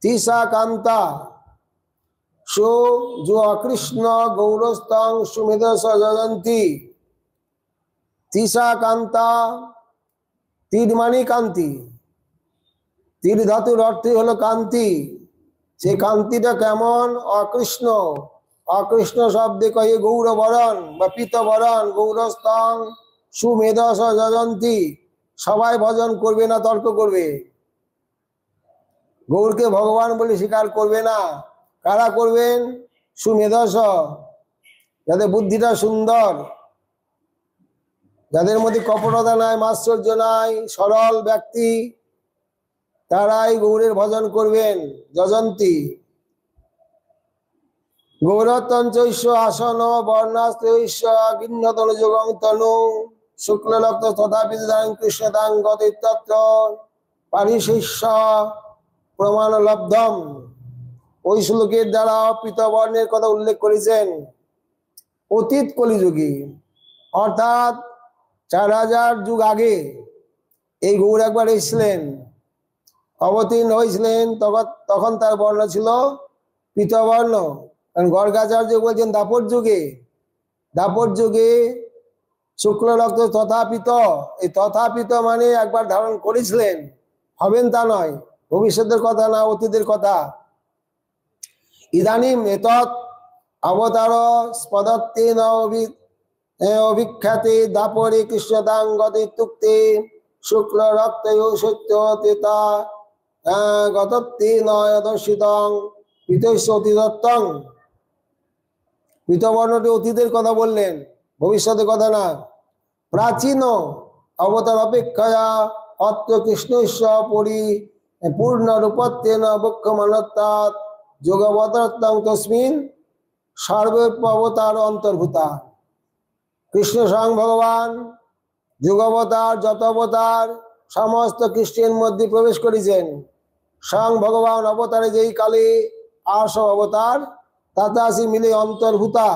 तीसा कांता सो जो अकृष्ण गौरस्तां सुमेधस जयंती। तीसा कांता तीर मानी कांति, तीर धातुर अर्थ हलो कांति। से कांतिटा केमन अकृष्ण, अकृष्ण शब्दे कहे गौरवरण बा पीतवरण गौरस्तां सुमेधस जयंती। सबाई भजन करबे ना, तर्क करबे, गौरके भगवान बोले स्वीकार करबे ना। कारा करबेन? सुमेधस, जादेर बुद्धिटा सुंदर, যাদের মধ্যে কপটতা নাই, মাৎসর্য নাই, সরল ব্যক্তি, তারাই গৌরের ভজন করবেন। যজন্তি গৌরতঞ্চৈষ্য আসন বর্ণাস্ত্রৈষ্য গিন্নতন যোগং তনু শুক্ললব্ধ তথাপি কৃষ্ণতাং গতিত্তত্র পারিশিষ্য প্রমাণ লব্ধম। ওই শ্লোকের দ্বারা পীতবর্ণের কথা উল্লেখ করেছেন। অতীত কলিযুগে অর্থাৎ 4000 যুগ আগে এই গৌর একবার এসেছিলেন, অবতীর্ণ হয়েছিলেন। তখন তার বর্ণ ছিল পীতবর্ণ। কারণ গর্গাচার্য বলছেন দাপর যুগে শুক্ল রক্ত তথাপিত। এই তথাপিত মানে একবার ধারণ করেছিলেন, হবেন তা নয়, ভবিষ্যতের কথা না, অতীতের কথা। ইদানিম এতৎ অবতার স্পদত্তেন অভিখ্যাতে দাপরে কৃষ্ণতাং গতিত্যুক্তে শুক্ল রক্তয়ো সত্যতেতা গতত্তেন যদর্শিতং পীতস্য অতীতত্বং। পীতবর্ণটি অতীতের কথা বললেন, ভবিষ্যতের কথা না। প্রাচীন অবতার অপেক্ষায়া অত্র কৃষ্ণস্য পরি পূর্ণ রূপত্বেন বক্ষমানত্বাৎ যোগবতারত্বং তস্মিন সর্বপ্রবতার অন্তর্ভূতা। কৃষ্ণ স্বয়ং ভগবান, যুগবতার যত অবতার সমস্ত কৃষ্ণের মধ্যে প্রবেশ করেছেন। স্বয়ং ভগবান অবতারে যেই কালে আর সব অবতার তাতে আসি মিলে অন্তর্ভূতা।